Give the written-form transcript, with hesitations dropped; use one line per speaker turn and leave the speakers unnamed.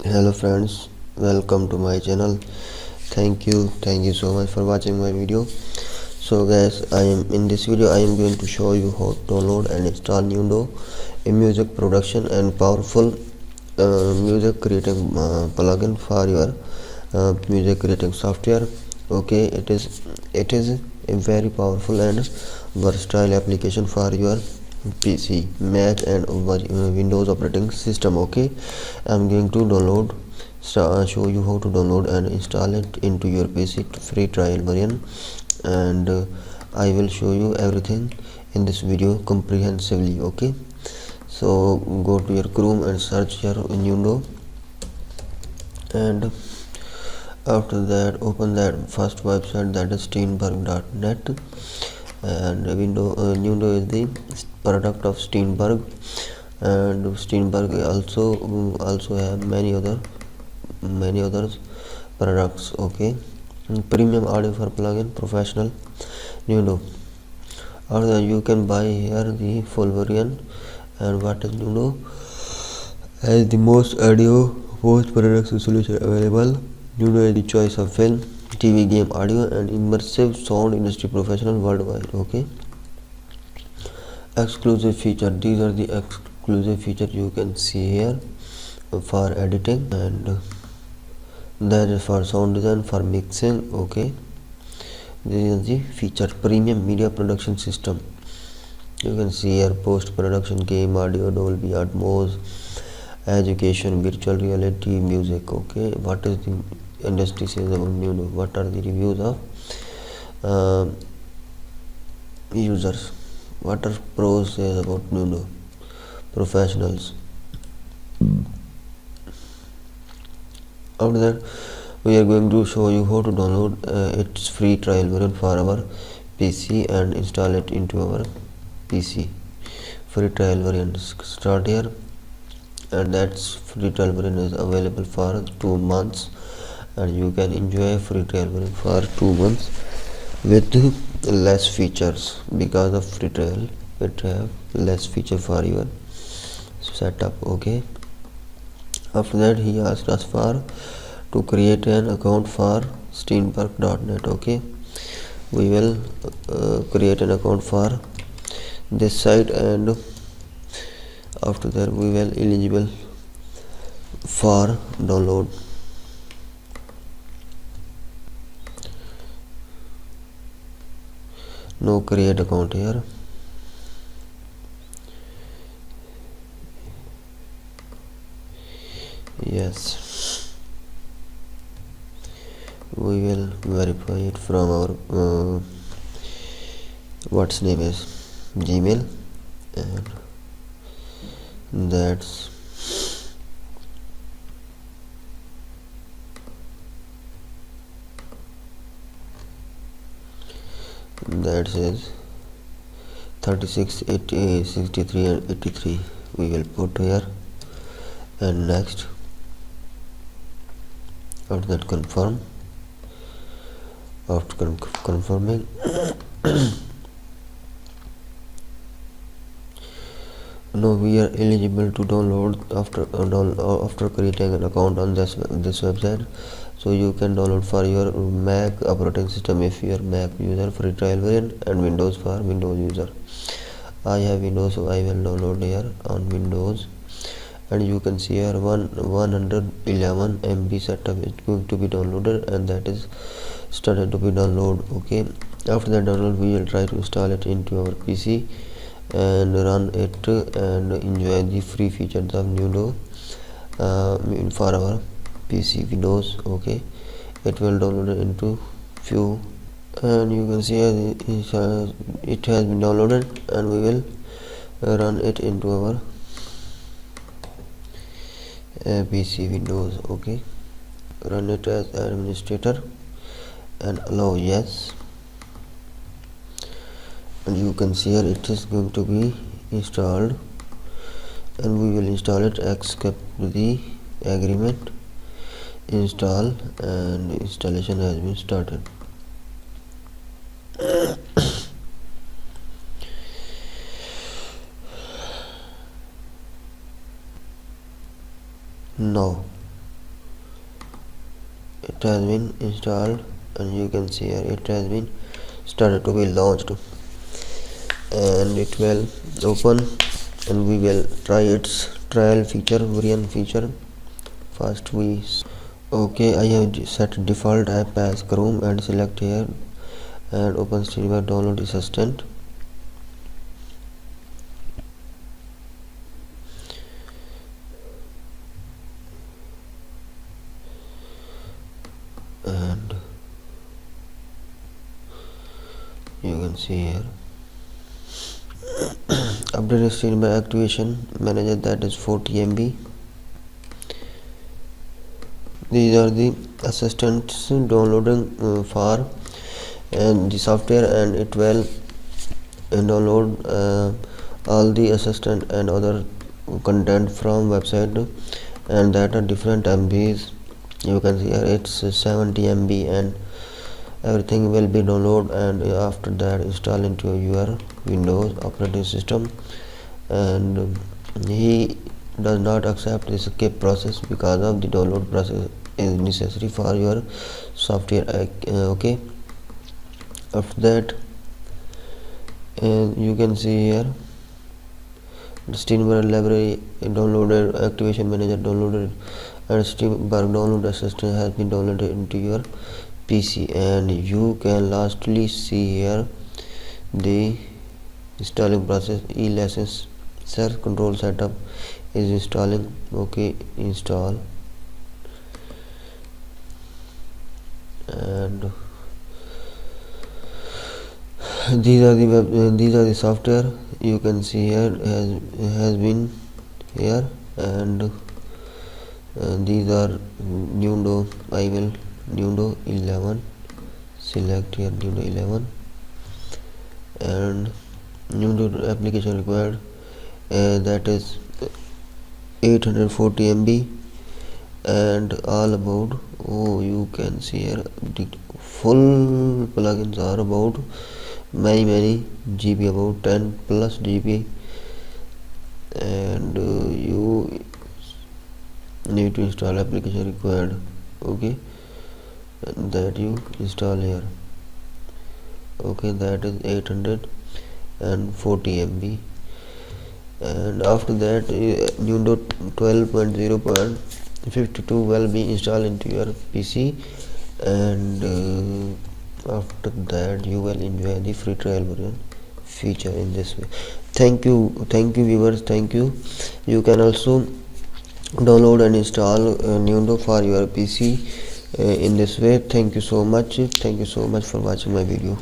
Hello friends, welcome to my channel. Thank you so much for watching my video. So guys, I am in this video I am going to show you how to download and install Nuendo, a music production and powerful music creating plugin for your music creating software. Okay, it is a very powerful and versatile application for your PC, Mac and Windows operating system. Okay, I'm going to show you how to download and install it into your PC free trial version, and I will show you everything in this video comprehensively. Okay, so go to your Chrome and search your Nuendo, and after that open that first website, that is steinberg.net. And Nuendo is the product of Steinberg, and Steinberg also have many others products. Okay, premium audio for plugin professional Nuendo, or you can buy here the full version. And what is Nuendo? As the most audio post production solution available, Nuendo is the choice of film, TV, game audio and immersive sound industry professional worldwide. Okay, exclusive feature, these are the exclusive features you can see here for editing, and that is for sound design, for mixing. Okay, this is the feature. Premium media production system, you can see here post production, game audio, Dolby Atmos, education, virtual reality, music. Okay, what is the industry says about Nuendo? What are the reviews of users? What are pros says about Nuendo? Professionals. After that, we are going to show you how to download its free trial version for our PC and install it into our PC. Free trial version, start here, and that's free trial version is available for 2 months, and you can enjoy free trial version for 2 months with less features. Because of free trial, it have less feature for your setup. Okay, after that he asked us for to create an account for steinberg.net. Okay, we will create an account for this site, and after that we will eligible for download. Now create account here. Yes, we will verify it from our what's name is Gmail, and that's that says 36, 80, 63 and 83. We will put here, and next. After that confirm. After confirming, now we are eligible to download after creating an account on this website. So you can download for your Mac operating system if you are Mac user, free trial version, and Windows for Windows user. I have Windows, so I will download here on Windows, and you can see here 111 MB setup is going to be downloaded, and that is started to be download. Okay, after that download, we will try to install it into our PC and run it and enjoy the free features of Nuendo for our PC Windows. Okay, it will download it into few, and you can see it has been downloaded, and we will run it into our PC Windows. Okay, run it as administrator and allow yes, and you can see here it is going to be installed, and we will install it. Accept the agreement, install, and installation has been started. Now it has been installed, and you can see here it has been started to be launched, and it will open, and we will try its trial feature variant feature. First we okay, I have set default app as Chrome and select here and open Streamer download assistant. And you can see here update Streamer activation manager, that is 40 MB. These are the assistants downloading for and the software, and it will download all the assistant and other content from website, and that are different MBs. You can see here it's 70 MB, and everything will be downloaded, and after that install into your Windows operating system. And he does not accept the skip process because of the download process is necessary for your software. Okay, after that you can see here the Steambar library downloaded, activation manager downloaded, and Steambar download assistant has been downloaded into your PC. And you can lastly see here the installing process. E-license search control setup is installing. Okay, install, and these are the software. You can see here has been here, and these are Nuendo. I will Nuendo 11, select here Nuendo 11, and Nuendo application required, that is 840 MB, and all about, oh, you can see here the full plugins are about many GB, about 10 plus GB, and you need to install application required. Okay, and that you install here. Okay, that is 840 MB, and after that Nuendo 12.0.52 will be installed into your PC, and after that you will enjoy the free trial version feature in this way. Thank you viewers, thank you. You can also download and install Nuendo for your PC in this way. Thank you so much for watching my video.